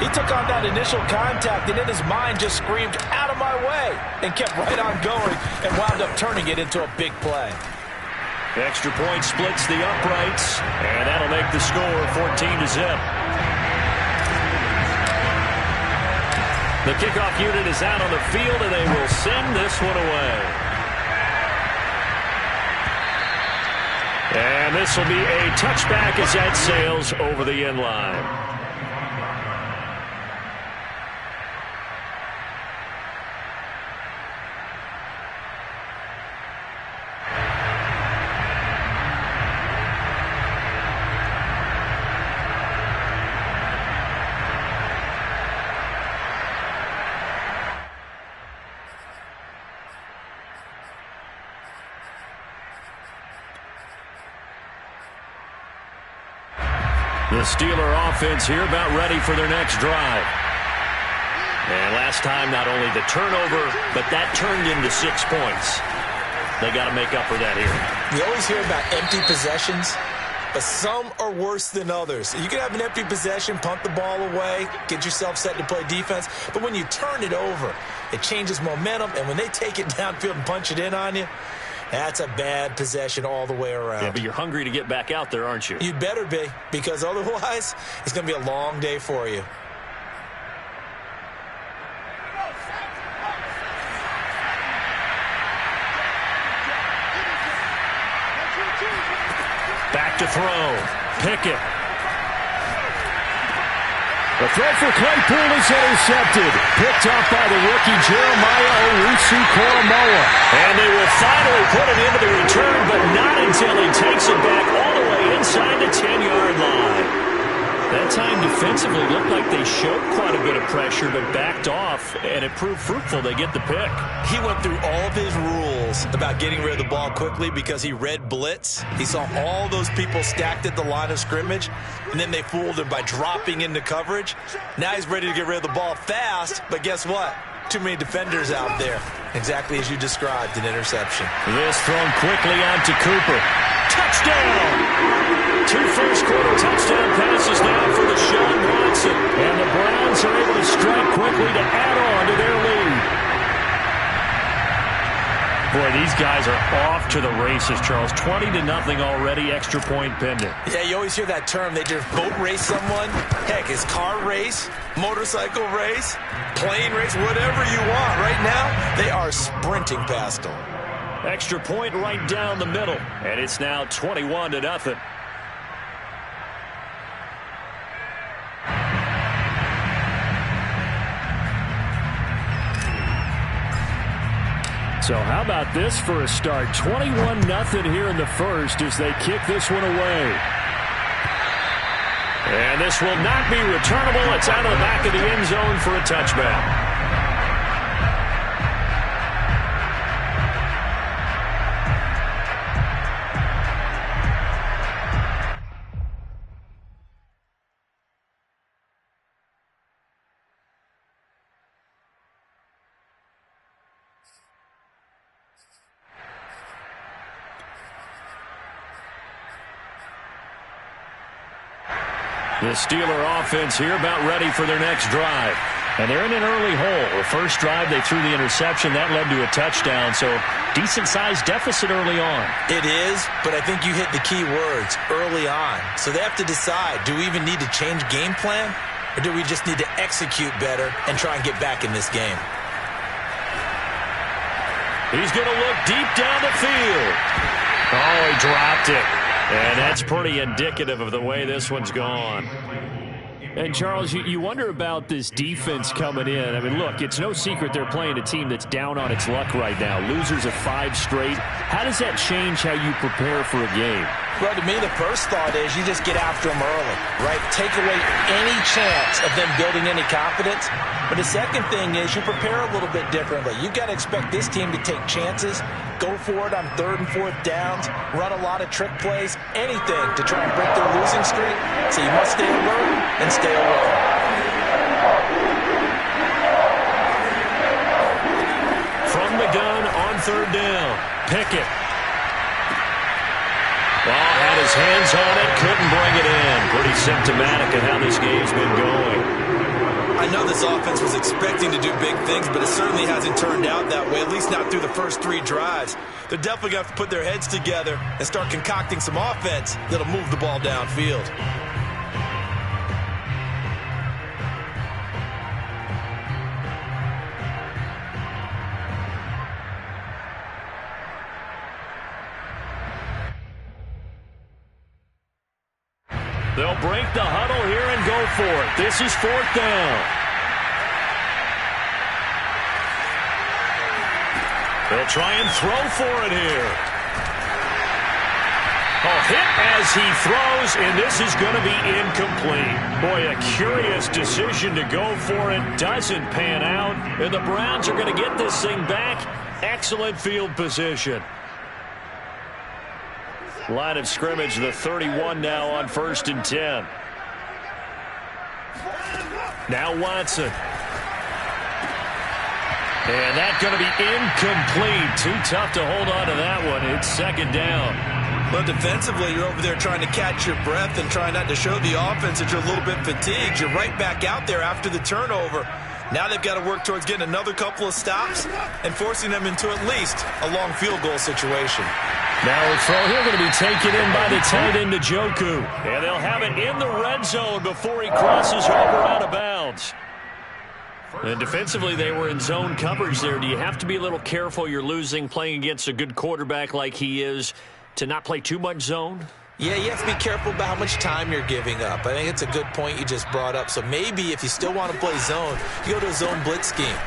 He took on that initial contact, and in his mind just screamed, "Out of my way," and kept right on going and wound up turning it into a big play. Extra point splits the uprights, and that'll make the score 14-0. The kickoff unit is out on the field, and they will send this one away. And this will be a touchback as that sails over the end line. The Steeler offense here about ready for their next drive. And last time, not only the turnover, but that turned into 6 points. They got to make up for that here. You always hear about empty possessions, but some are worse than others. You can have an empty possession, punt the ball away, get yourself set to play defense, but when you turn it over, it changes momentum, and when they take it downfield and punch it in on you, that's a bad possession all the way around. Yeah, but you're hungry to get back out there, aren't you? You'd better be, because otherwise, it's going to be a long day for you. Back to throw. Pickett. The throw for Claypool is intercepted. Picked off by the rookie Jeremiah Owusu-Koramoah. And they will finally put it into the return, but not until he takes it back all the way inside the 10-yard line. That time defensively looked like they showed quite a bit of pressure, but backed off, and it proved fruitful. They get the pick. He went through all of his rules about getting rid of the ball quickly because he read blitz. He saw all those people stacked at the line of scrimmage, and then they fooled him by dropping into coverage. Now he's ready to get rid of the ball fast, but guess what? Too many defenders out there. Exactly as you described, an interception. This thrown quickly out to Cooper. Touchdown! 2 first-quarter touchdown passes now for Deshaun Watson. And the Browns are able to strike quickly to add on to their lead. Boy, these guys are off to the races, Charles. 20-0 already, extra point pending. Yeah, you always hear that term. They just boat race someone. Heck, it's car race, motorcycle race, plane race, whatever you want. Right now, they are sprinting past them. Extra point right down the middle. And it's now 21-0. So how about this for a start? 21-0 here in the first as they kick this one away. And this will not be returnable. It's out of the back of the end zone for a touchback. The Steeler offense here about ready for their next drive. And they're in an early hole. The first drive, they threw the interception. That led to a touchdown, so decent-sized deficit early on. It is, but I think you hit the key words, early on. So they have to decide, do we even need to change game plan, or do we just need to execute better and try and get back in this game? He's going to look deep down the field. Oh, he dropped it. And that's pretty indicative of the way this one's gone. And, Charles, you wonder about this defense coming in. I mean, look, it's no secret they're playing a team that's down on its luck right now. Losers of 5 straight. How does that change how you prepare for a game? Well, to me, the first thought is you just get after them early, right? Take away any chance of them building any confidence. But the second thing is you prepare a little bit differently. You've got to expect this team to take chances, go for it on 3rd and 4th downs, run a lot of trick plays, anything to try and break their losing streak. So you must stay alert and stay away. From the gun on 3rd down, Pickett. Ball had his hands on it, couldn't bring it in. Pretty symptomatic of how this game's been going. know this offense was expecting to do big things, but it certainly hasn't turned out that way, at least not through the first 3 drives. They're definitely going to have to put their heads together and start concocting some offense that'll move the ball downfield. They'll break the huddle here and go for it. This is 4th down. They'll try and throw for it here. Hit as he throws, and this is going to be incomplete. Boy, a curious decision to go for it. Doesn't pan out, and the Browns are going to get this thing back. Excellent field position. Line of scrimmage, the 31 now on 1st and 10. Now Watson. And that's going to be incomplete. Too tough to hold on to that one. It's 2nd down. Well, defensively, you're over there trying to catch your breath and trying not to show the offense that you're a little bit fatigued. You're right back out there after the turnover. Now they've got to work towards getting another couple of stops and forcing them into at least a long field goal situation. Now a throw here going to be taken in by the tight end, Njoku. And they'll have it in the red zone before he crosses over out of bounds. And defensively, they were in zone coverage there. Do you have to be a little careful? You're losing playing against a good quarterback like he is to not play too much zone? Yeah, you have to be careful about how much time you're giving up. I think it's a good point you just brought up. So maybe if you still want to play zone, you go to a zone blitz scheme.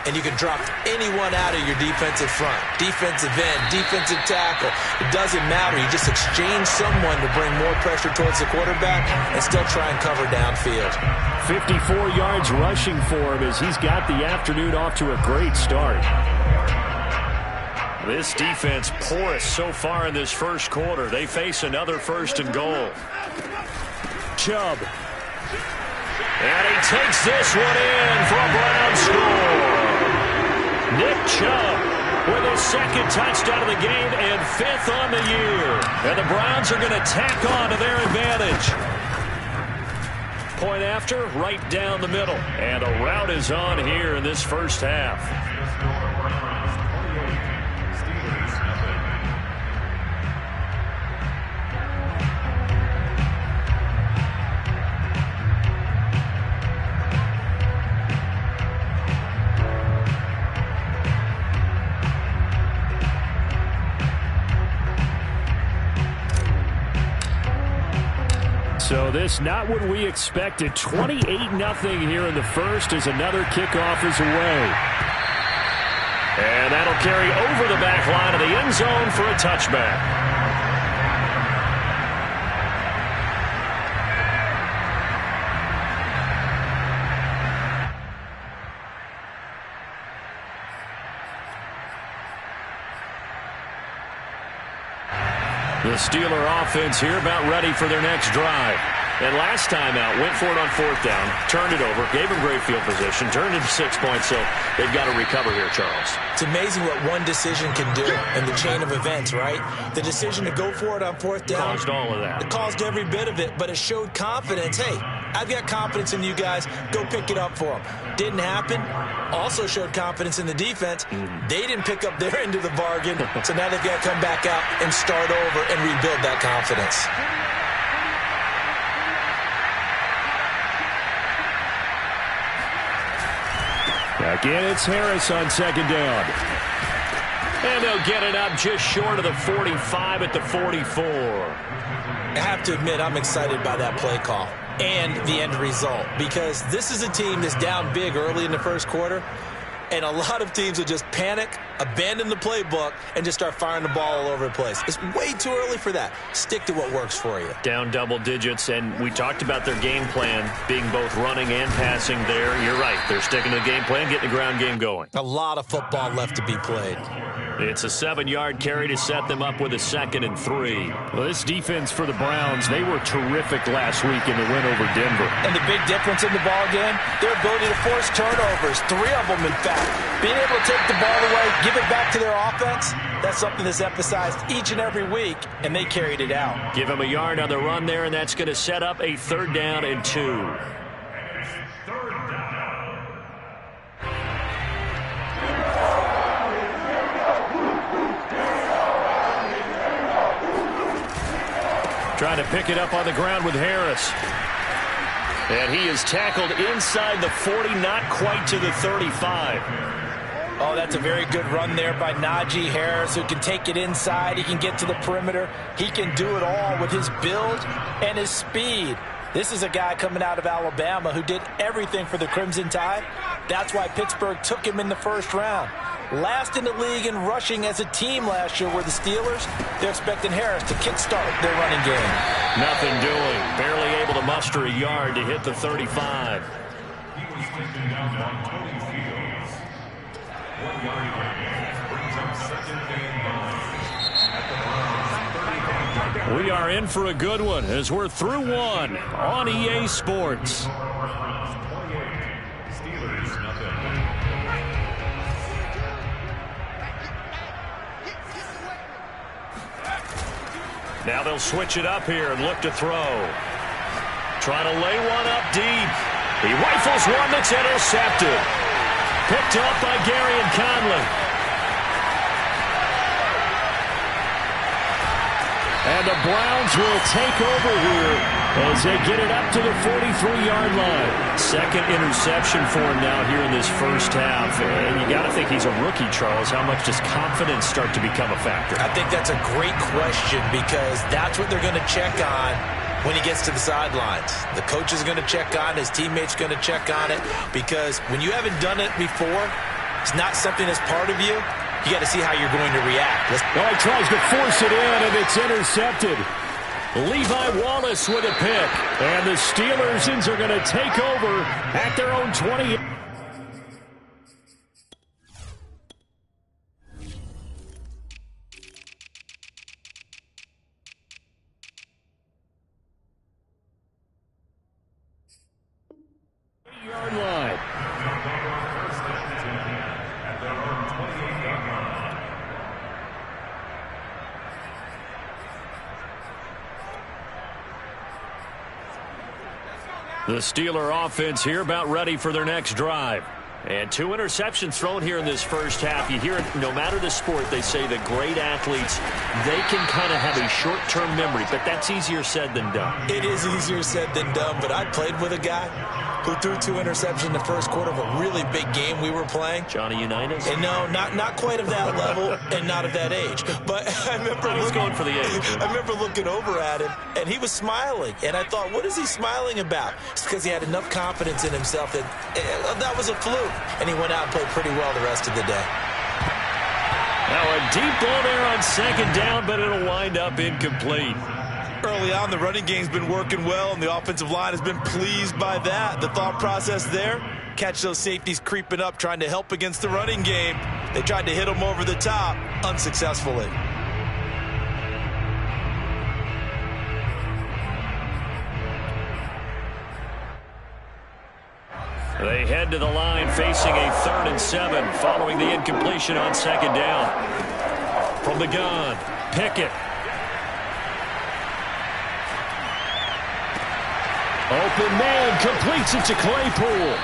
And you can drop anyone out of your defensive front, defensive end, defensive tackle. It doesn't matter. You just exchange someone to bring more pressure towards the quarterback and still try and cover downfield. 54 yards rushing for him as he's got the afternoon off to a great start. This defense porous so far in this first quarter. They face another 1st and goal. Chubb. And he takes this one in for a Brown score. Nick Chubb with his 2nd touchdown of the game and 5th on the year. And the Browns are going to tack on to their advantage. Point after, right down the middle. And a rout is on here in this first half. So this not what we expected. 28-0 here in the first as another kickoff is away. And that'll carry over the back line of the end zone for a touchback. The Steeler offense here about ready for their next drive. And last time out, went for it on 4th down, turned it over, gave them great field position, turned it to 6 points, so they've got to recover here, Charles. It's amazing what one decision can do in the chain of events, right? The decision to go for it on 4th down. Caused all of that. It caused every bit of it, but it showed confidence. Hey, I've got confidence in you guys. Go pick it up for them. Didn't happen. Also showed confidence in the defense. They didn't pick up their end of the bargain, so now they've got to come back out and start over and rebuild that confidence. Again, it's Harris on 2nd down. And they'll get it up just short of the 45 at the 44. I have to admit, I'm excited by that play call and the end result, because this is a team that's down big early in the first quarter, and a lot of teams will just panic, abandon the playbook, and just start firing the ball all over the place. It's way too early for that. Stick to what works for you. Down double digits, and we talked about their game plan being both running and passing there. You're right. They're sticking to the game plan, getting the ground game going. A lot of football left to be played. It's a 7-yard carry to set them up with a 2nd and 3. Well, this defense for the Browns, they were terrific last week in the win over Denver. And the big difference in the ball game, their ability to force turnovers, 3 of them in fact. Being able to take the ball away, give it back to their offense, that's something that's emphasized each and every week, and they carried it out. Give them a yard on the run there, and that's going to set up a 3rd down and 2. trying to pick it up on the ground with Harris. And he is tackled inside the 40, not quite to the 35. Oh, that's a very good run there by Najee Harris, who can take it inside. He can get to the perimeter. He can do it all with his build and his speed. This is a guy coming out of Alabama who did everything for the Crimson Tide. That's why Pittsburgh took him in the first round. Last in the league in rushing as a team last year were the Steelers. They're expecting Harris to kickstart their running game. Nothing doing. Barely able to muster a yard to hit the 35. We are in for a good one as we're through one on EA Sports. Now they'll switch it up here and look to throw. Trying to lay one up deep. He rifles one that's intercepted. Picked up by Garyon Conley. And the Browns will take over here as they get it up to the 43-yard line. Second interception for him now here in this first half. And you got to think he's a rookie, Charles. How much does confidence start to become a factor? I think that's a great question because that's what they're going to check on when he gets to the sidelines. The coach is going to check on, his teammates going to check on it, because when you haven't done it before, it's not something that's part of you. You got to see how you're going to react. Oh, he tries to force it in, and it's intercepted. Levi Wallace with a pick. And the Steelers are going to take over at their own 20. Yard line. The Steeler offense here about ready for their next drive. And 2 interceptions thrown here in this first half. You hear it, no matter the sport, they say that great athletes, they can kind of have a short-term memory, but that's easier said than done. It is easier said than done, but I played with a guy who threw 2 interceptions in the first quarter of a really big game we were playing. Johnny Unitas? And no, not quite of that level and not of that age. But I remember going for the age. I remember looking over at him, and he was smiling. And I thought, what is he smiling about? It's because he had enough confidence in himself that that was a fluke. And he went out and played pretty well the rest of the day. Now a deep ball there on second down, but it'll wind up incomplete. Early on, the running game's been working well, and the offensive line has been pleased by that. The thought process there, catch those safeties creeping up, trying to help against the running game. They tried to hit them over the top, unsuccessfully. They head to the line facing a 3rd and 7 following the incompletion on second down. From the gun, Pickett. Open man, completes it to Claypool.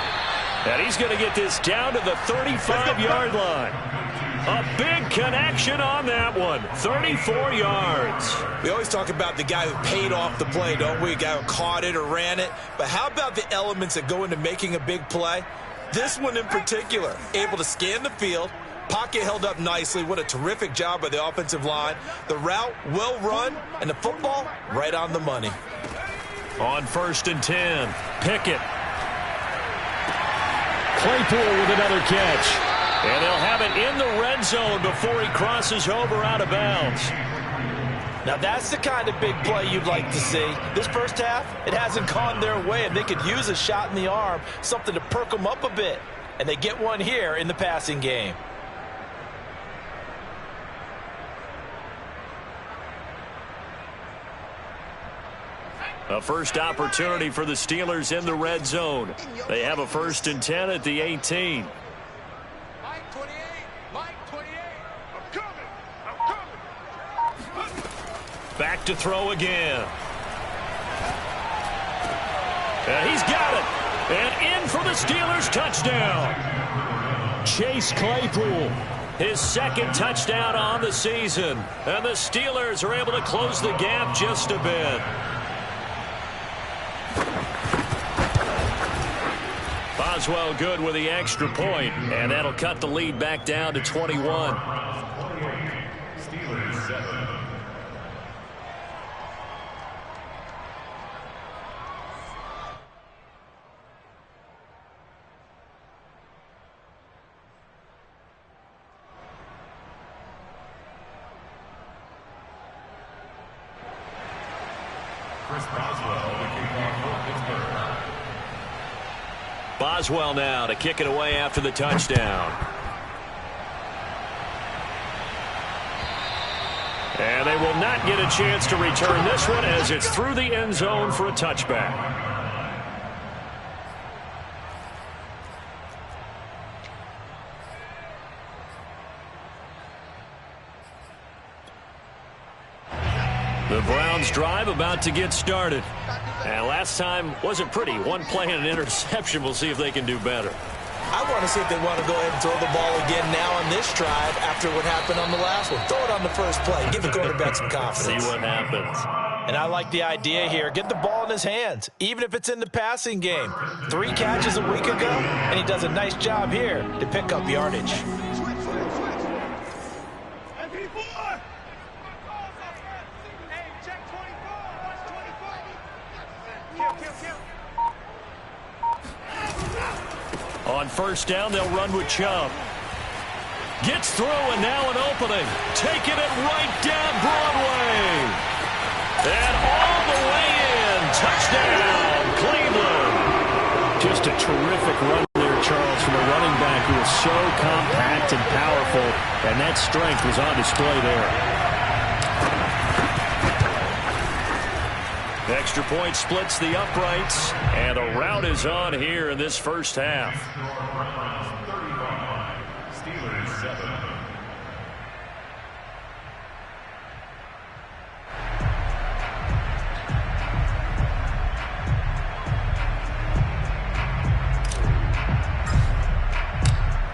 And he's going to get this down to the 35-yard line. A big connection on that one. 34 yards. We always talk about the guy who paid off the play, don't we? A guy who caught it or ran it. But how about the elements that go into making a big play? This one in particular, able to scan the field, pocket held up nicely. What a terrific job by the offensive line. The route well run, and the football right on the money. On 1st and 10, Pickett. Claypool with another catch. And they'll have it in the red zone before he crosses over out of bounds. Now that's the kind of big play you'd like to see. This first half, it hasn't gone their way, and they could use a shot in the arm, something to perk them up a bit. And they get one here in the passing game. A first opportunity for the Steelers in the red zone. They have a 1st and 10 at the 18. Back to throw again. And he's got it. And in for the Steelers touchdown. Chase Claypool His second touchdown on the season. And the Steelers are able to close the gap just a bit. Boswell good with the extra point, and that'll cut the lead back down to 21. Steelers 7. Chris Boswell, the kickoff for Pittsburgh. Boswell now to kick it away after the touchdown. And they will not get a chance to return this one as it's through the end zone for a touchback. The Browns drive about to get started. And last time wasn't pretty. One play and an interception. We'll see if they can do better. I want to see if they want to go ahead and throw the ball again now on this drive after what happened on the last one. Throw it on the first play. Give the quarterback some confidence. See what happens. And I like the idea here. Get the ball in his hands, even if it's in the passing game. 3 catches a week ago, and he does a nice job here to pick up yardage. On first down, they'll run with Chubb. Gets through, and now an opening. Taking it right down Broadway. And all the way in. Touchdown, Cleveland. Just a terrific run there, Charles, from a running back who is so compact and powerful, and that strength was on display there. Extra point splits the uprights, and a rout is on here in this first half. Steelers 7.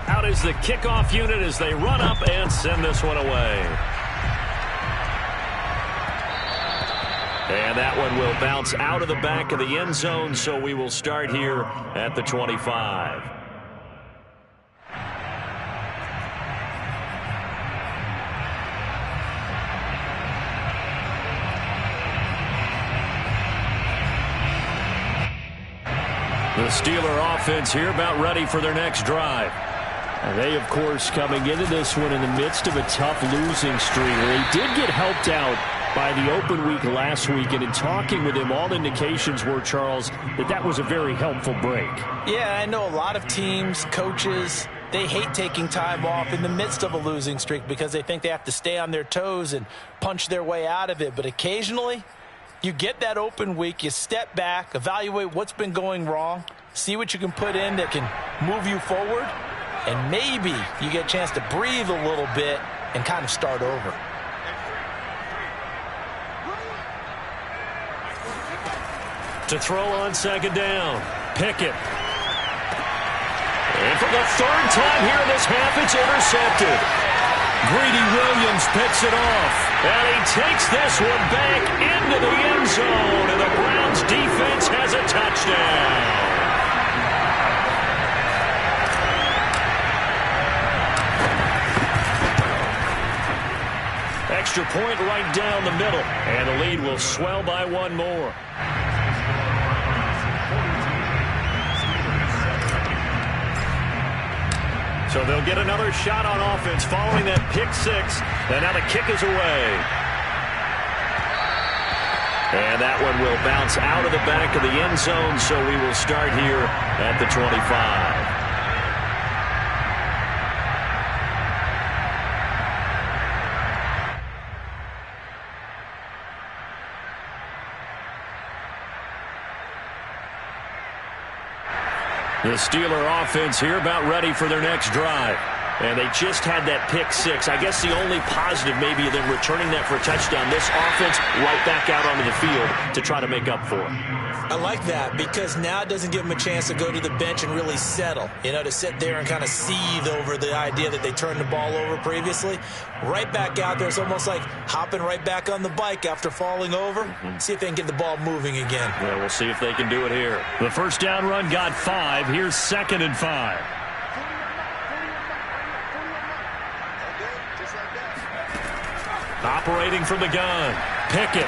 Out is the kickoff unit as they run up and send this one away. And that one will bounce out of the back of the end zone, so we will start here at the 25. The Steeler offense here about ready for their next drive. And they, of course, coming into this one in the midst of a tough losing streak. They did get helped out by the open week last week, and in talking with him, all indications were, Charles, that was a very helpful break. Yeah, I know a lot of teams, coaches, they hate taking time off in the midst of a losing streak because they think they have to stay on their toes and punch their way out of it. But occasionally, you get that open week, you step back, evaluate what's been going wrong, see what you can put in that can move you forward, and maybe you get a chance to breathe a little bit and kind of start over. To throw on second down, Pickett. And for the third time here in this half, it's intercepted. Greedy Williams picks it off. And he takes this one back into the end zone. And the Browns defense has a touchdown. Extra point right down the middle. And the lead will swell by one more. So they'll get another shot on offense following that pick six. And now the kick is away. And that one will bounce out of the back of the end zone, so we will start here at the 25. The Steeler offense here about ready for their next drive. And they just had that pick six. I guess the only positive maybe of them returning that for a touchdown. This offense right back out onto the field to try to make up for it. I like that because now it doesn't give them a chance to go to the bench and really settle, to sit there and kind of seethe over the idea that they turned the ball over previously. Right back out there. It's almost like hopping right back on the bike after falling over. See if they can get the ball moving again. Yeah, we'll see if they can do it here. The first down run got 5. Here's 2nd and 5. Operating from the gun. Pickett.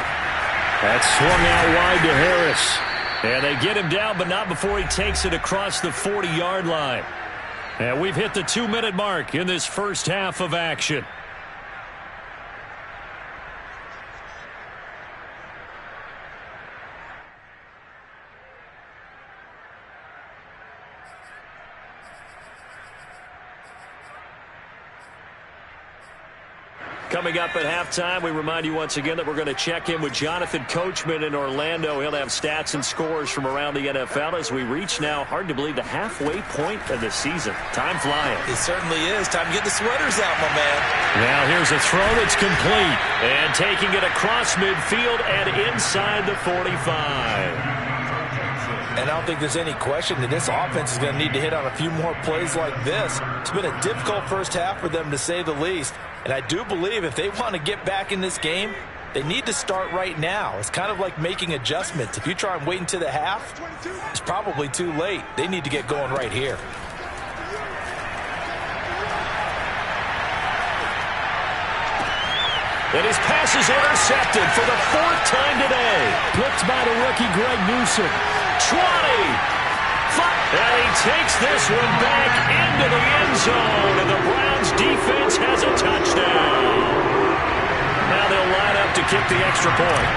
That's swung out wide to Harris. And they get him down, but not before he takes it across the 40-yard line. And we've hit the 2-minute mark in this first half of action. Coming up at halftime, we remind you once again that we're going to check in with Jonathan Coachman in Orlando. He'll have stats and scores from around the NFL as we reach now, hard to believe, the halfway point of the season. Time flying. It certainly is. Time to get the sweaters out, my man. Now here's a throw that's complete. And taking it across midfield and inside the 45. And I don't think there's any question that this offense is going to need to hit on a few more plays like this. It's been a difficult first half for them, to say the least. And I do believe if they want to get back in this game, they need to start right now. It's kind of like making adjustments. If you try and wait until the half, it's probably too late. They need to get going right here. And his pass is intercepted for the 4th time today. Blitzed by the rookie Greg Newsome. 20. And he takes this one back into the end zone. And the Browns defense has a touchdown. Now they'll line up to kick the extra point.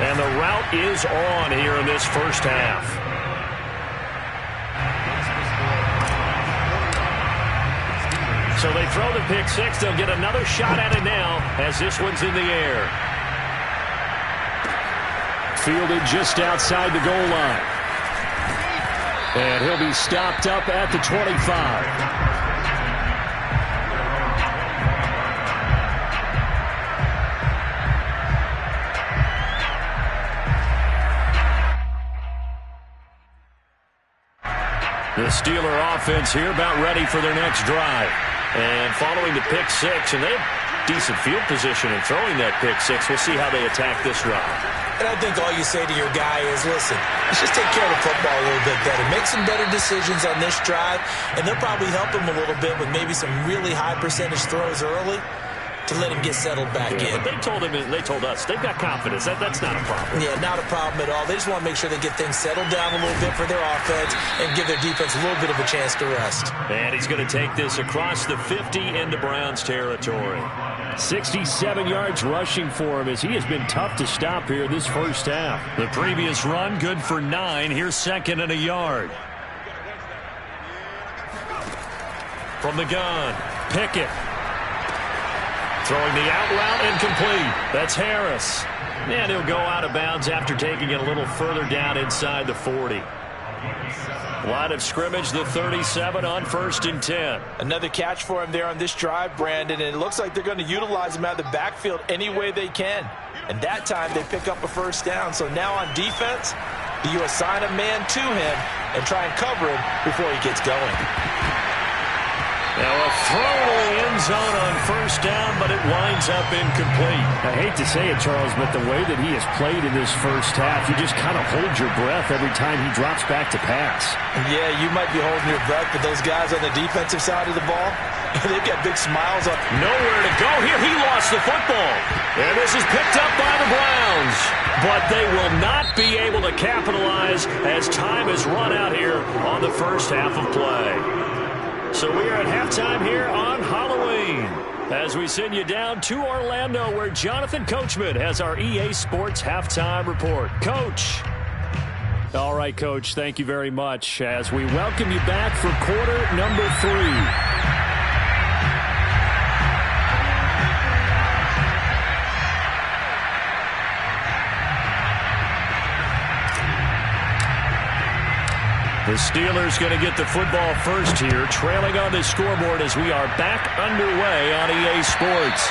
And the route is on here in this first half. So they throw the pick six. They'll get another shot at it now as this one's in the air. Fielded just outside the goal line. And he'll be stopped up at the 25. The Steeler offense here about ready for their next drive. And following the pick six, and they have decent field position in throwing that pick six. We'll see how they attack this drive. And I think all you say to your guy is, listen, let's just take care of the football a little bit better. Make some better decisions on this drive, and they'll probably help him a little bit with maybe some really high percentage throws early to let him get settled back in. But they told us they've got confidence. That's not a problem. Yeah, not a problem at all. They just want to make sure they get things settled down a little bit for their offense and give their defense a little bit of a chance to rest. And he's going to take this across the 50 into Browns territory. 67 yards rushing for him as he has been tough to stop here this first half. The previous run good for 9. Here's 2nd and a yard. From the gun, Pickett. Throwing the out route incomplete. That's Harris. And he'll go out of bounds after taking it a little further down inside the 40. Line of scrimmage, the 37 on 1st and 10. Another catch for him there on this drive, Brandon, and it looks like they're going to utilize him out of the backfield any way they can. And that time they pick up a first down. So now on defense, you assign a man to him and try and cover him before he gets going. Now a throw to the end zone on 1st down, but it winds up incomplete. I hate to say it, Charles, but the way that he has played in this first half, you just kind of hold your breath every time he drops back to pass. Yeah, you might be holding your breath, but those guys on the defensive side of the ball, they've got big smiles on. Nowhere to go here. He lost the football. And this is picked up by the Browns. But they will not be able to capitalize as time has run out here on the first half of play. So we are at halftime here on Halloween as we send you down to Orlando where Jonathan Coachman has our EA Sports halftime report. Coach. All right, Coach, thank you very much as we welcome you back for quarter number 3. The Steelers going to get the football first here, trailing on the scoreboard as we are back underway on EA Sports.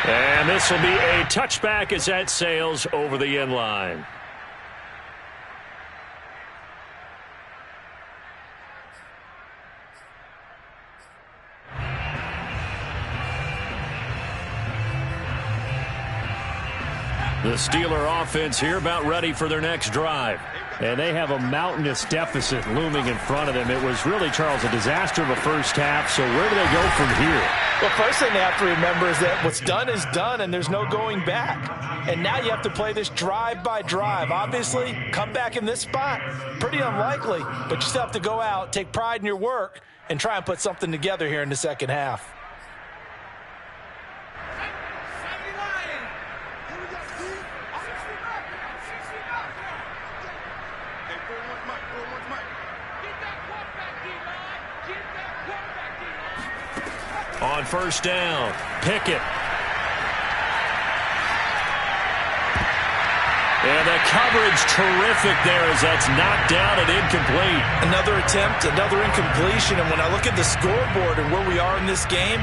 And this will be a touchback as that sails over the end line. The Steeler offense here about ready for their next drive. And they have a mountainous deficit looming in front of them. It was really, Charles, a disaster of a first half. So where do they go from here? Well, first thing they have to remember is that what's done is done, and there's no going back. And now you have to play this drive by drive. Obviously, come back in this spot, pretty unlikely. But you still have to go out, take pride in your work, and try and put something together here in the second half. On first down, Pickett. And the coverage terrific there as that's knocked down and incomplete. Another attempt, another incompletion, and when I look at the scoreboard and where we are in this game,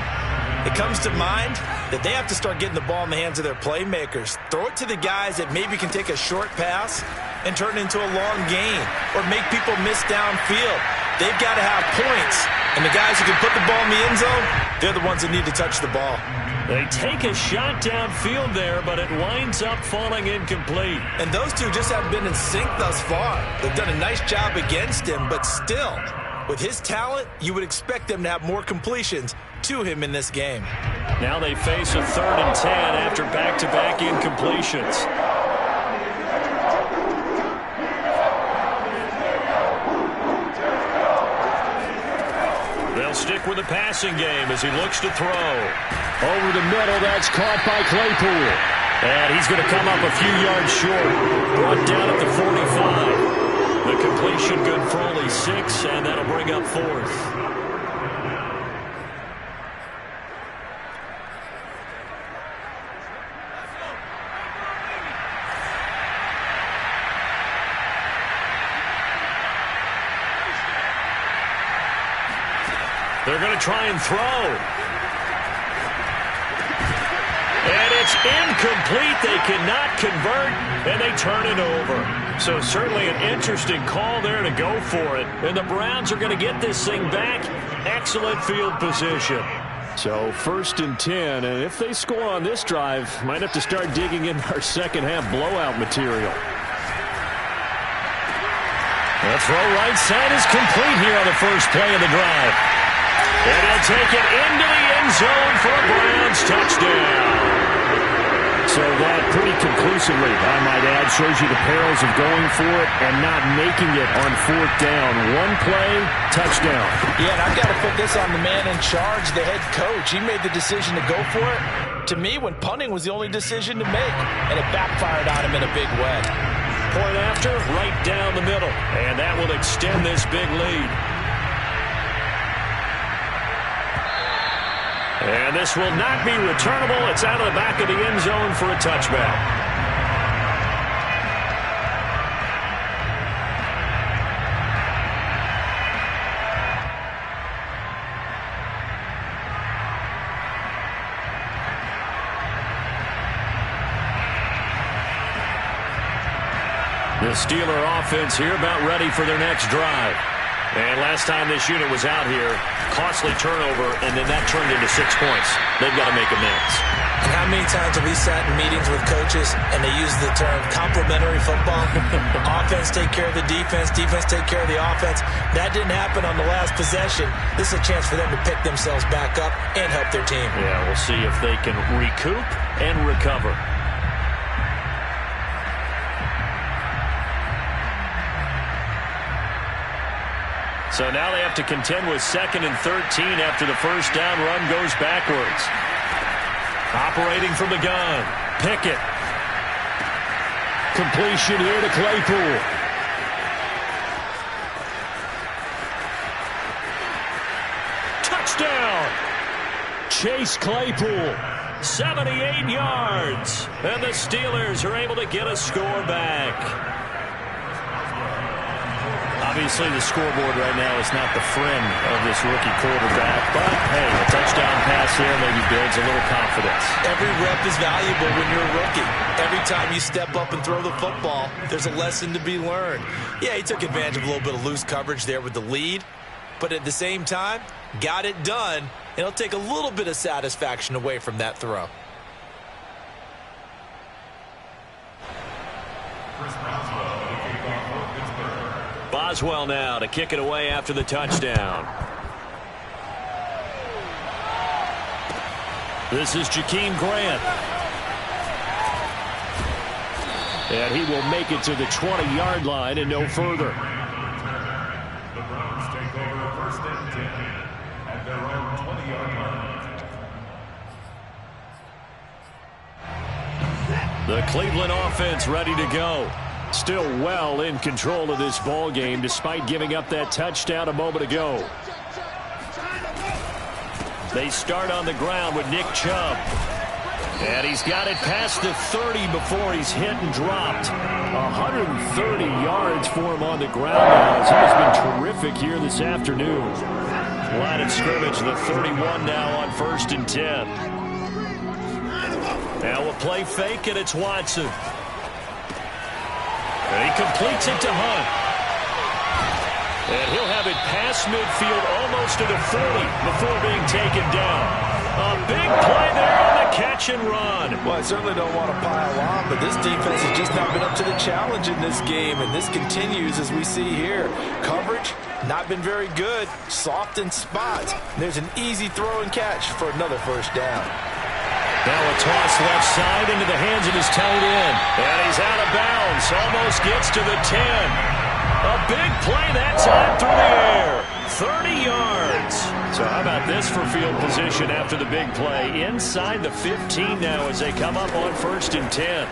it comes to mind that they have to start getting the ball in the hands of their playmakers. Throw it to the guys that maybe can take a short pass and turn it into a long gain or make people miss downfield. They've got to have points, and the guys who can put the ball in the end zone, they're the ones that need to touch the ball. They take a shot downfield there, but it winds up falling incomplete. And those two just haven't been in sync thus far. They've done a nice job against him, but still, with his talent, you would expect them to have more completions to him in this game. Now they face a 3rd and 10 after back-to-back incompletions. They'll stick with the passing game as he looks to throw. Over the middle, that's caught by Claypool. And he's going to come up a few yards short. Brought down at the 45. The completion good for only 6, and that'll bring up 4th. They're going to try and throw. And it's incomplete. They cannot convert, and they turn it over. So certainly an interesting call there to go for it. And the Browns are going to get this thing back. Excellent field position. So 1st and 10, and if they score on this drive, might have to start digging in our second half blowout material. The throw right side is complete here on the first play of the drive. And he'll take it into the end zone for a Browns touchdown. So that pretty conclusively, I might add, shows you the perils of going for it and not making it on 4th down. One play, touchdown. Yeah, and I've got to put this on the man in charge, the head coach. He made the decision to go for it. To me, when punting was the only decision to make, and it backfired on him in a big way. Point after, right down the middle. And that will extend this big lead. And this will not be returnable. It's out of the back of the end zone for a touchback. The Steeler offense here about ready for their next drive. And last time this unit was out here, costly turnover, and then that turned into 6 points. They've got to make amends. And how many times have we sat in meetings with coaches and they use the term complementary football? Offense take care of the defense, defense take care of the offense. That didn't happen on the last possession. This is a chance for them to pick themselves back up and help their team. Yeah, we'll see if they can recoup and recover. So now they have to contend with 2nd and 13 after the first down run goes backwards. Operating from the gun, Pickett. Completion here to Claypool. Touchdown! Chase Claypool. 78 yards. And the Steelers are able to get a score back. A Obviously, the scoreboard right now is not the friend of this rookie quarterback, but, hey, a touchdown pass there maybe builds a little confidence. Every rep is valuable when you're a rookie. Every time you step up and throw the football, there's a lesson to be learned. Yeah, he took advantage of a little bit of loose coverage there with the lead, but at the same time, got it done, and it'll take a little bit of satisfaction away from that throw. Boswell now to kick it away after the touchdown. This is Jakeem Grant. And he will make it to the 20-yard line and no further. The Browns take over first and 10 at their own 20-yard line. The Cleveland offense ready to go. Still well in control of this ball game despite giving up that touchdown a moment ago. They start on the ground with Nick Chubb. And he's got it past the 30 before he's hit and dropped. 130 yards for him on the ground now as he has been terrific here this afternoon. Line of scrimmage, the 31 now on 1st and 10. Now a play fake, and it's Watson. And he completes it to Hunt. And he'll have it past midfield almost to the 40 before being taken down. A big play there on the catch and run. Well, I certainly don't want to pile on, but this defense has just not been up to the challenge in this game, and this continues as we see here. Coverage, not been very good. Soft in spots. There's an easy throw and catch for another first down. Now a toss left side into the hands of his tight end. And he's out of bounds. Almost gets to the 10. A big play that time through the air. 30 yards. So how about this for field position after the big play? Inside the 15 now as they come up on 1st and 10.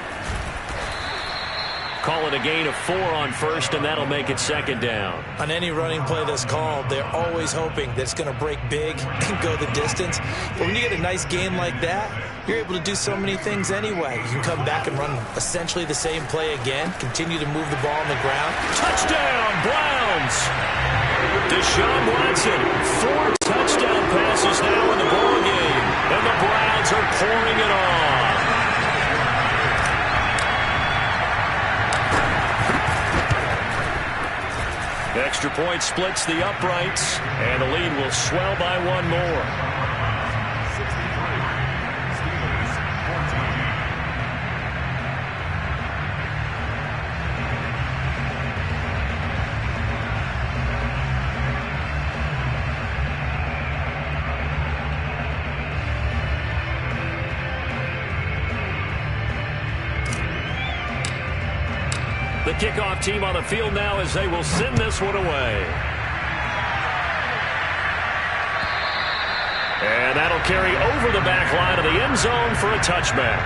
Call it a gain of 4 on 1st, and that'll make it 2nd down. On any running play that's called, they're always hoping that it's going to break big and go the distance. But when you get a nice gain like that, you're able to do so many things anyway. You can come back and run essentially the same play again, continue to move the ball on the ground. Touchdown, Browns! Deshaun Watson, 4 touchdown passes now in the ball game, and the Browns are pouring it on. Extra point splits the uprights, and the lead will swell by 1 more. 63, Steelers 14. The kickoff team on the field now as they will send this one away. And that'll carry over the back line of the end zone for a touchback.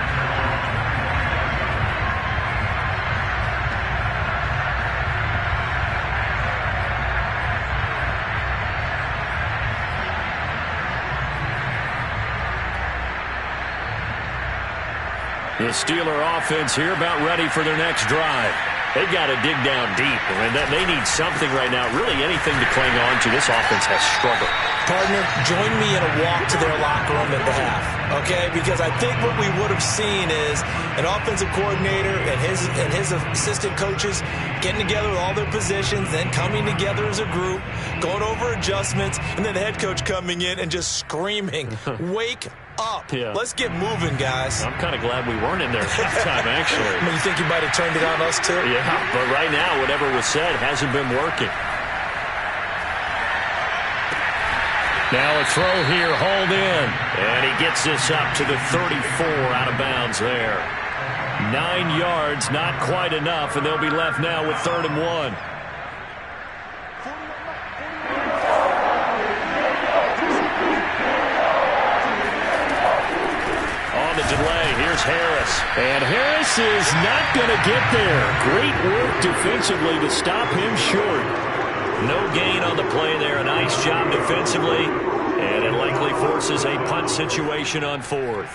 The Steeler offense here about ready for their next drive. They've got to dig down deep. I mean, they need something right now, really anything to cling on to. This offense has struggled. Partner, join me in a walk to their locker room at the half, okay? Because I think what we would have seen is an offensive coordinator and his assistant coaches getting together with all their positions, then coming together as a group, going over adjustments, and then the head coach coming in and just screaming, wake up. Yeah. Let's get moving, guys. I'm kind of glad we weren't in there at halftime, actually. I mean, you think you might have turned it on us, too? Yeah, but right now, whatever was said hasn't been working. Now a throw here, hauled in. And he gets this up to the 34, out of bounds there. 9 yards, not quite enough, and they'll be left now with 3rd and 1. On the delay, here's Harris. And Harris is not going to get there. Great work defensively to stop him short. No gain on the play there. A nice job defensively. And it likely forces a punt situation on 4th.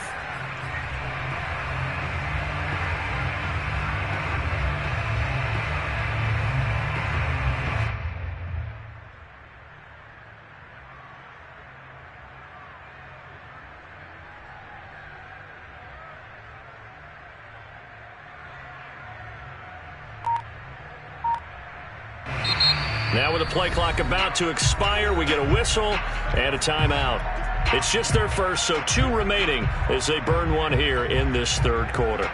Now with the play clock about to expire, we get a whistle and a timeout. It's just their first, so 2 remaining as they burn one here in this third quarter.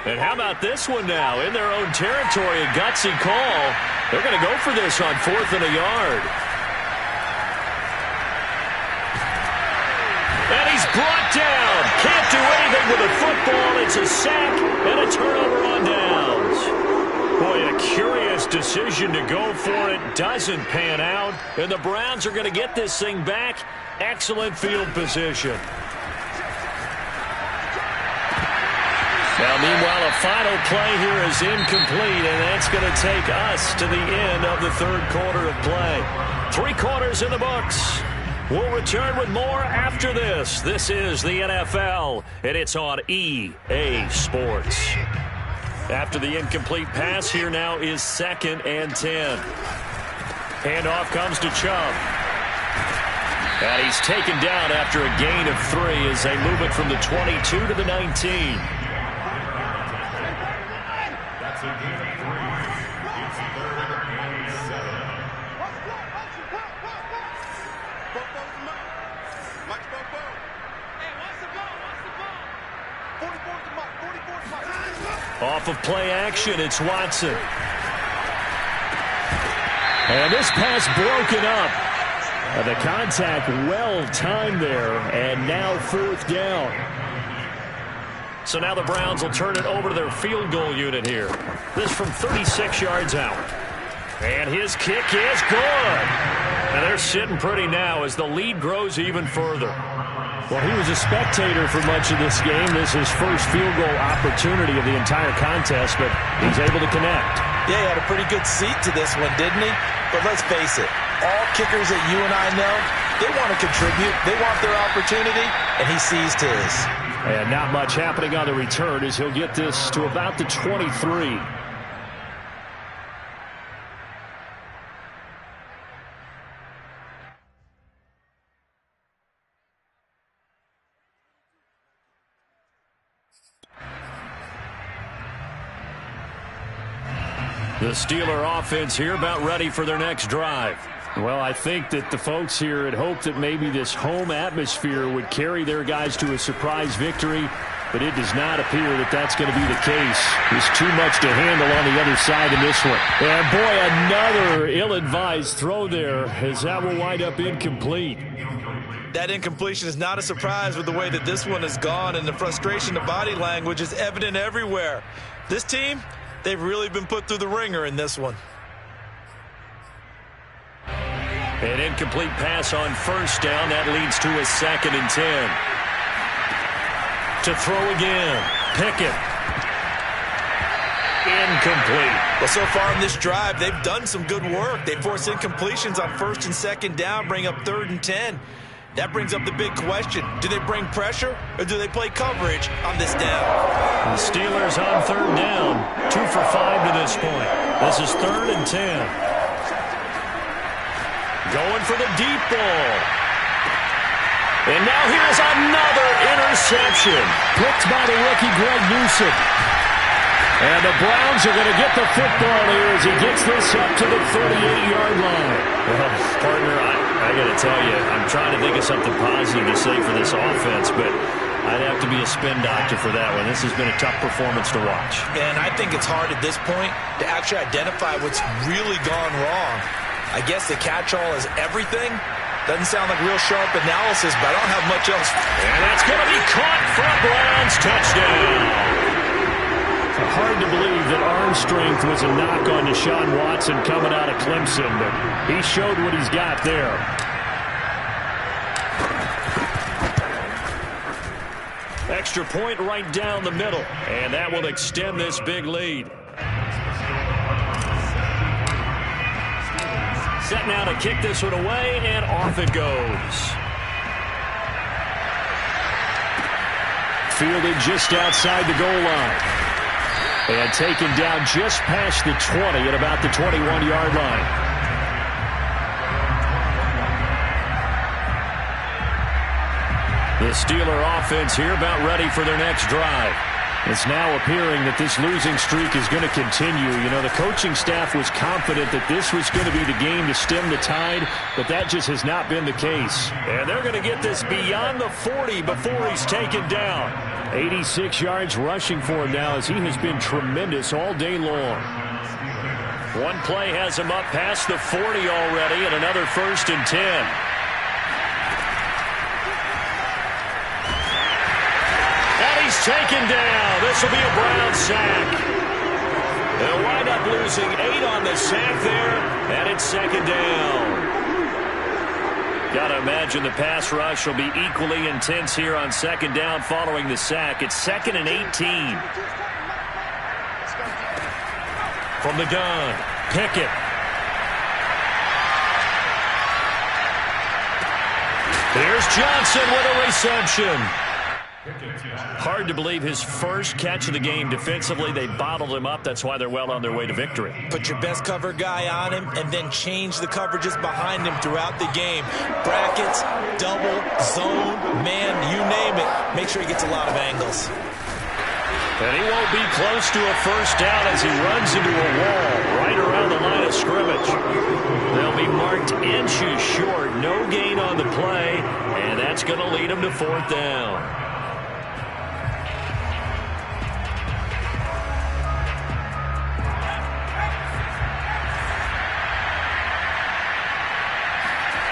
And how about this one now? In their own territory, a gutsy call. They're going to go for this on 4th and a yard. And he's brought down. Can't do anything with the football. It's a sack and a turnover on downs. Boy, a curious decision to go for it. Doesn't pan out. And the Browns are going to get this thing back. Excellent field position. Now, meanwhile, a final play here is incomplete, and that's going to take us to the end of the third quarter of play. 3 quarters in the books. We'll return with more after this. This is the NFL, and it's on EA Sports. After the incomplete pass, here now is 2nd and 10. Handoff comes to Chubb. And he's taken down after a gain of 3 as they move it from the 22 to the 19. That's a gain of 3. It's 3rd and 7. Off of play action, it's Watson. And this pass broken up. The contact well timed there, and now 4th down. So now the Browns will turn it over to their field goal unit here. This from 36 yards out. And his kick is good. And they're sitting pretty now as the lead grows even further. Well, he was a spectator for much of this game. This is his first field goal opportunity of the entire contest, but he's able to connect. Yeah, he had a pretty good seat to this one, didn't he? But let's face it, all kickers that you and I know, they want to contribute. They want their opportunity, and he seized his. And not much happening on the return as he'll get this to about the 23. The Steeler offense here about ready for their next drive. Well, I think that the folks here had hoped that maybe this home atmosphere would carry their guys to a surprise victory, but it does not appear that that's going to be the case. There's too much to handle on the other side in this one. And boy, another ill-advised throw there as that will wind up incomplete. That incompletion is not a surprise with the way that this one has gone, and the frustration, the body language is evident everywhere. This team, they've really been put through the ringer in this one. An incomplete pass on 1st down. That leads to a 2nd and 10. To throw again. Pickett. Incomplete. Well, so far in this drive, they've done some good work. They forced incompletions on 1st and 2nd down, bring up 3rd and 10. That brings up the big question. Do they bring pressure or do they play coverage on this down? The Steelers on 3rd down. 2 for 5 to this point. This is 3rd and 10. Going for the deep ball. And now here's another interception. Picked by the rookie Greg Newsome. And the Browns are going to get the football here as he gets this up to the 38-yard line. Well, partner, I got to tell you, I'm trying to think of something positive to say for this offense, but I'd have to be a spin doctor for that one. This has been a tough performance to watch. And I think it's hard at this point to actually identify what's really gone wrong. I guess the catch-all is everything. Doesn't sound like real sharp analysis, but I don't have much else. And that's going to be caught for a Browns touchdown. Hard to believe that arm strength was a knock on Deshaun Watson coming out of Clemson, but he showed what he's got there. Extra point right down the middle, and that will extend this big lead. Set now to kick this one away, and off it goes. Fielded just outside the goal line. And taken down just past the 20 at about the 21-yard line. The Steeler offense here about ready for their next drive. It's now appearing that this losing streak is going to continue. You know, the coaching staff was confident that this was going to be the game to stem the tide, but that just has not been the case. And they're going to get this beyond the 40 before he's taken down. 86 yards rushing for him now as he has been tremendous all day long. One play has him up past the 40 already, and another 1st and 10. He's taken down. This will be a Brown sack. They'll wind up losing 8 on the sack there, and it's 2nd down. Got to imagine the pass rush will be equally intense here on 2nd down following the sack. It's 2nd and 18. From the gun, Pickett. Here's Johnson with a reception. Hard to believe his first catch of the game defensively. They bottled him up. That's why they're well on their way to victory. Put your best cover guy on him and then change the coverages behind him throughout the game. Brackets, double, zone, man, you name it. Make sure he gets a lot of angles. And he won't be close to a 1st down as he runs into a wall right around the line of scrimmage. They'll be marked inches short. No gain on the play, and that's going to lead him to 4th down.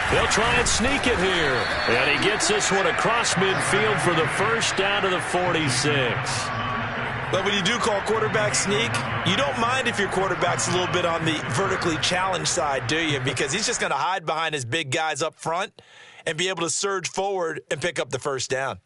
They'll try and sneak it here. And he gets this one across midfield for the 1st down to the 46. But when you do call quarterback sneak, you don't mind if your quarterback's a little bit on the vertically challenged side, do you? Because he's just going to hide behind his big guys up front and be able to surge forward and pick up the 1st down.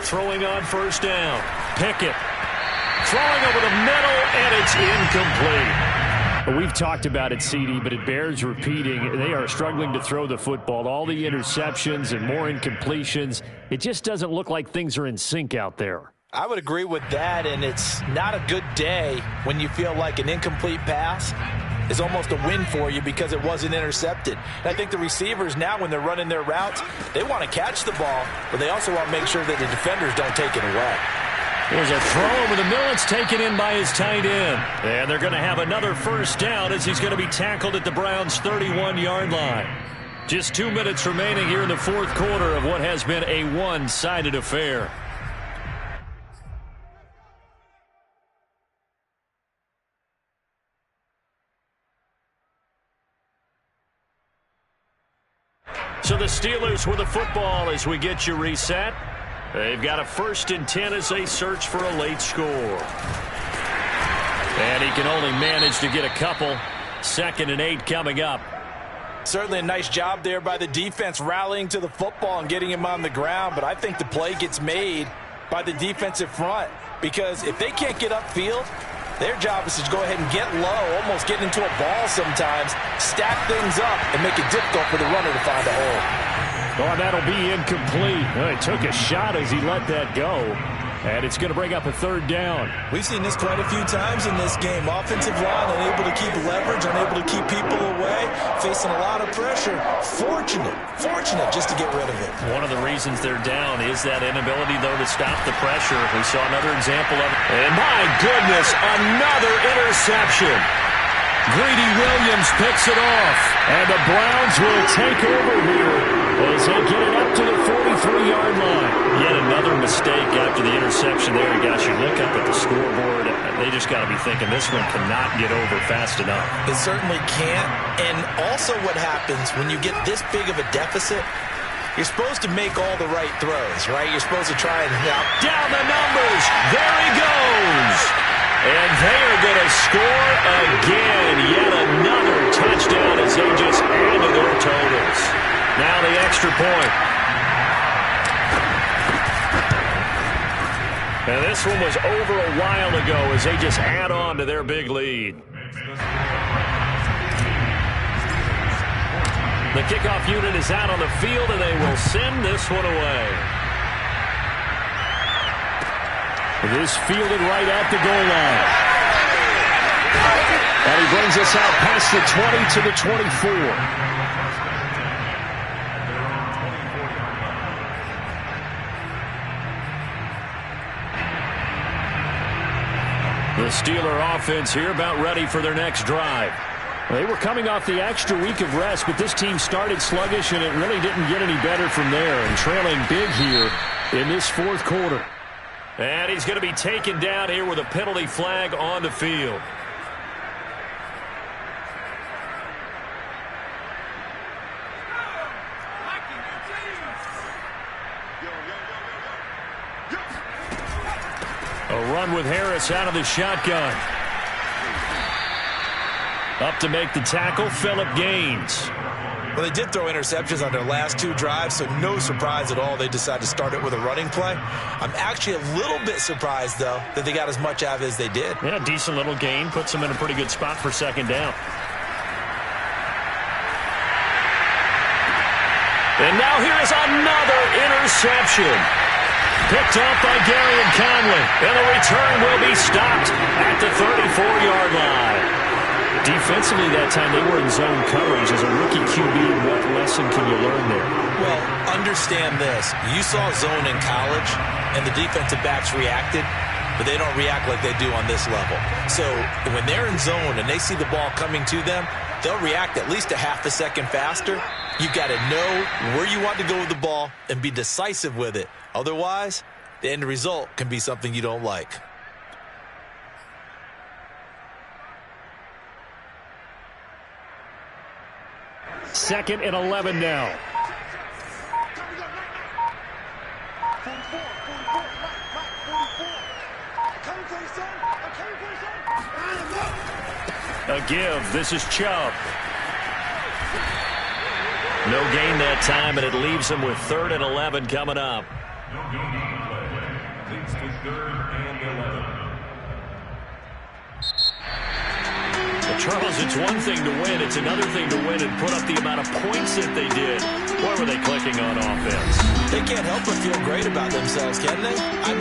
Throwing on 1st down. Pickett throwing over the middle, and it's incomplete. We've talked about it, CD, but it bears repeating. They are struggling to throw the football. All the interceptions and more incompletions. It just doesn't look like things are in sync out there. I would agree with that, and it's not a good day when you feel like an incomplete pass is almost a win for you because it wasn't intercepted. And I think the receivers now, when they're running their routes, they want to catch the ball, but they also want to make sure that the defenders don't take it away. There's a throw over the middle. It's taken in by his tight end. And they're going to have another 1st down as he's going to be tackled at the Browns' 31-yard line. Just 2 minutes remaining here in the 4th quarter of what has been a one-sided affair. So the Steelers with the football as we get you reset. They've got a 1st and 10 as they search for a late score. And he can only manage to get a couple. 2nd and 8 coming up. Certainly a nice job there by the defense rallying to the football and getting him on the ground, but I think the play gets made by the defensive front because if they can't get upfield, their job is to go ahead and get low, almost get into a ball sometimes, stack things up, and make it difficult for the runner to find a hole. Oh, that'll be incomplete. Well, he took a shot as he let that go. And it's going to bring up a 3rd down. We've seen this quite a few times in this game. Offensive line unable to keep leverage, unable to keep people away, facing a lot of pressure. Fortunate just to get rid of it. One of the reasons they're down is that inability, though, to stop the pressure. We saw another example of it. And my goodness, another interception. Greedy Williams picks it off. And the Browns will take over here as they get it up to the 43-yard line. Yet another mistake after the interception there. Gosh, you look up at the scoreboard. They just got to be thinking this one cannot get over fast enough. It certainly can't. And also what happens when you get this big of a deficit, You're supposed to make all the right throws, right? You're supposed to try and down the numbers. There he goes. And they are going to score again. Yet another touchdown as they just add to their totals. Now the extra point. And this one was over a while ago as they just add on to their big lead. The kickoff unit is out on the field, and they will send this one away. This fielded right at the goal line. And he brings us out past the 20 to the 24. The Steeler offense here about ready for their next drive. They were coming off the extra week of rest, but this team started sluggish, and it really didn't get any better from there. And trailing big here in this fourth quarter. And he's going to be taken down here with a penalty flag on the field. A run with Harris out of the shotgun. Up to make the tackle, Phillip Gaines. Well, they did throw interceptions on their last two drives, so no surprise at all they decided to start it with a running play. I'm actually a little bit surprised, though, that they got as much out of it as they did. Yeah, decent little gain. Puts them in a pretty good spot for second down. And now here is another interception. Picked up by Garyon Conley. And the return will be stopped at the 34-yard line. Defensively that time, they were in zone coverage. As a rookie QB, what lesson can you learn there? Well, understand this. You saw zone in college, and the defensive backs reacted, but they don't react like they do on this level. So when they're in zone and they see the ball coming to them, they'll react at least a half a second faster. You've got to know where you want to go with the ball and be decisive with it. Otherwise, the end result can be something you don't like. Second and 11 now. A give. This is Chubb. No gain that time, and it leaves them with 3rd and 11 coming up. No gain on the play. Leads to 3rd and 11. Well, Charles, it's one thing to win. It's another thing to win and put up the amount of points that they did. Boy, were they clicking on offense. They can't help but feel great about themselves, can they? I mean,